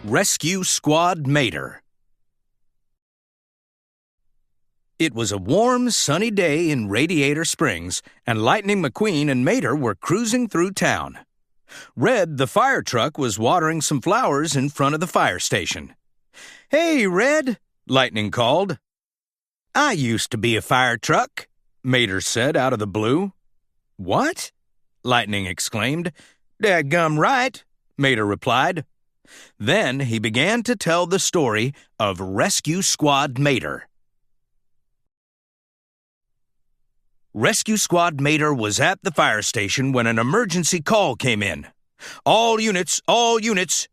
Rescue Squad Mater. It was a warm, sunny day in Radiator Springs, and Lightning McQueen and Mater were cruising through town. Red, the fire truck, was watering some flowers in front of the fire station. "Hey, Red," Lightning called. "I used to be a fire truck," Mater said out of the blue. "What?" Lightning exclaimed. "Dadgum right," Mater replied. Then he began to tell the story of Rescue Squad Mater. Rescue Squad Mater was at the fire station when an emergency call came in. All units,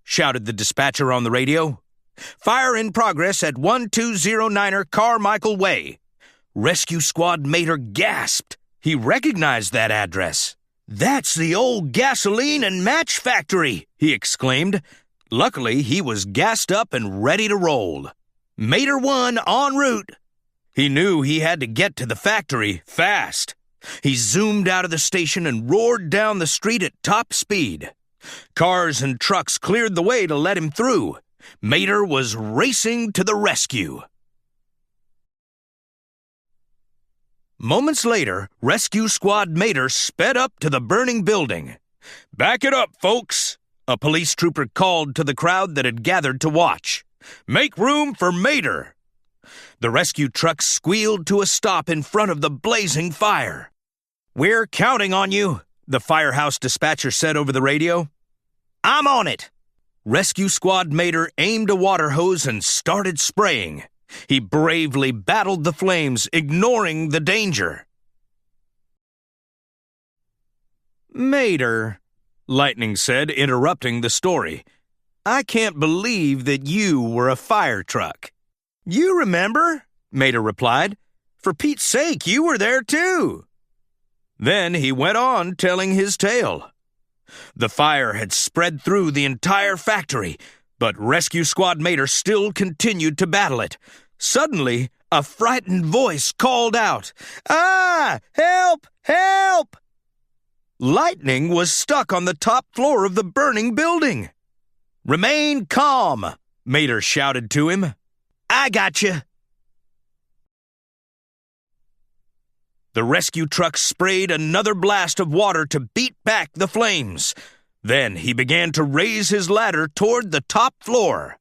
shouted the dispatcher on the radio. "Fire in progress at 1209 Carmichael Way." Rescue Squad Mater gasped. He recognized that address. "That's the old gasoline and match factory," he exclaimed. Luckily, he was gassed up and ready to roll. Mater 1 en route. He knew he had to get to the factory fast. He zoomed out of the station and roared down the street at top speed. Cars and trucks cleared the way to let him through. Mater was racing to the rescue. Moments later, Rescue Squad Mater sped up to the burning building. "Back it up, folks," a police trooper called to the crowd that had gathered to watch. "Make room for Mater." The rescue truck squealed to a stop in front of the blazing fire. "We're counting on you," the firehouse dispatcher said over the radio. "I'm on it." Rescue Squad Mater aimed a water hose and started spraying. He bravely battled the flames, ignoring the danger. "Mater," Lightning said, interrupting the story, "I can't believe that you were a fire truck." "You remember," Mater replied. "For Pete's sake, you were there too." Then he went on telling his tale. The fire had spread through the entire factory, but Rescue Squad Mater still continued to battle it. Suddenly, a frightened voice called out, "Ah! Help! Help!" Lightning was stuck on the top floor of the burning building. "Remain calm," Mater shouted to him. "I got you." The rescue truck sprayed another blast of water to beat back the flames. Then he began to raise his ladder toward the top floor.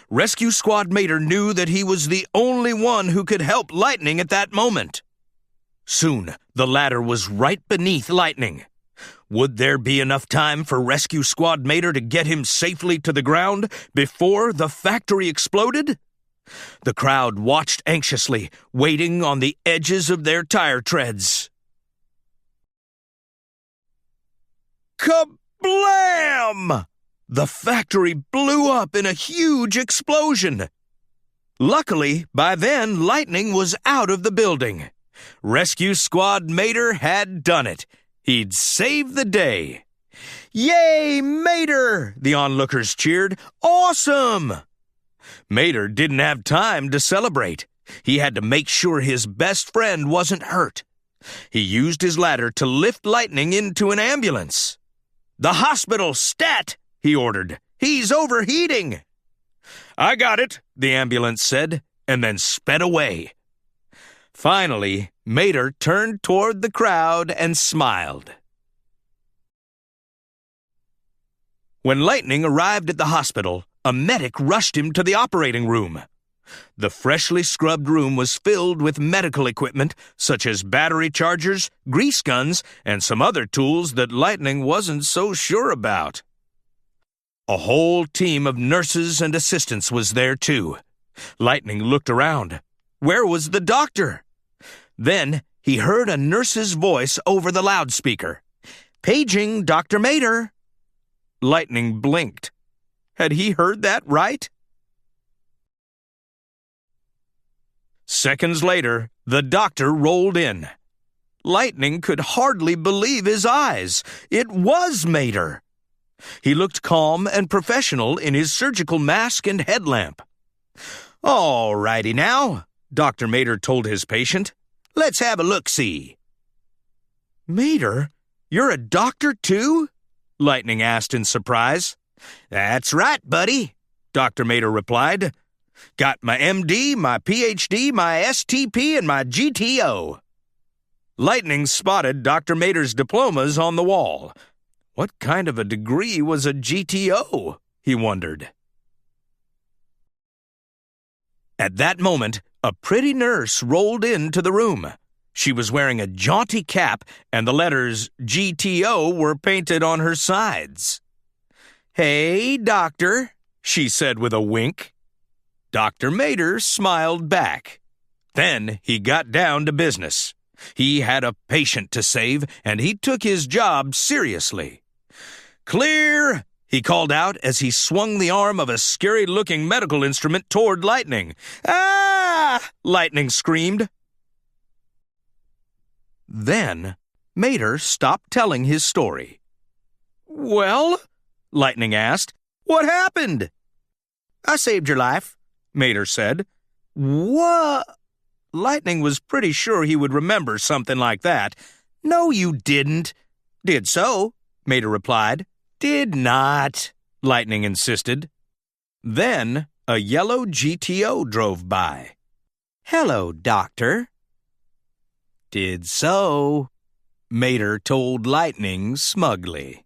Rescue Squad Mater knew that he was the only one who could help Lightning at that moment. Soon, the ladder was right beneath Lightning. Would there be enough time for Rescue Squad Mater to get him safely to the ground before the factory exploded? The crowd watched anxiously, waiting on the edges of their tire treads. Kablam! The factory blew up in a huge explosion. Luckily, by then, Lightning was out of the building. Rescue Squad Mater had done it. He'd saved the day. "Yay, Mater!" the onlookers cheered. "Awesome!" Mater didn't have time to celebrate. He had to make sure his best friend wasn't hurt. He used his ladder to lift Lightning into an ambulance. "The hospital, stat!" he ordered. "He's overheating." "I got it," the ambulance said, and then sped away. Finally, Mater turned toward the crowd and smiled. When Lightning arrived at the hospital, a medic rushed him to the operating room. The freshly scrubbed room was filled with medical equipment such as battery chargers, grease guns, and some other tools that Lightning wasn't so sure about. A whole team of nurses and assistants was there too. Lightning looked around. Where was the doctor? Then he heard a nurse's voice over the loudspeaker. "Paging Dr. Mater." Lightning blinked. Had he heard that right? Seconds later, the doctor rolled in. Lightning could hardly believe his eyes. It was Mater. He looked calm and professional in his surgical mask and headlamp. "All righty now," Dr. Mater told his patient. "Let's have a look-see." "Mater, you're a doctor too?" Lightning asked in surprise. "That's right, buddy. Dr. Mater replied. Got my MD, my PhD, my STP, and my GTO. Lightning spotted Dr. Mater's diplomas on the wall. What kind of a degree was a GTO? He wondered. At that moment, a pretty nurse rolled into the room. She was wearing a jaunty cap, and the letters GTO were painted on her sides. "Hey, doctor," she said with a wink. Dr. Mater smiled back. Then he got down to business. He had a patient to save, and he took his job seriously. "Clear!" he called out as he swung the arm of a scary-looking medical instrument toward Lightning. "Ah!" Lightning screamed. Then Mater stopped telling his story. "Well?" Lightning asked. "What happened?" "I saved your life," Mater said. "What?" Lightning was pretty sure he would remember something like that. "No, you didn't." "Did so," Mater replied. "Did not," Lightning insisted. Then a yellow GTO drove by. "Hello, doctor." "Did so," Mater told Lightning smugly.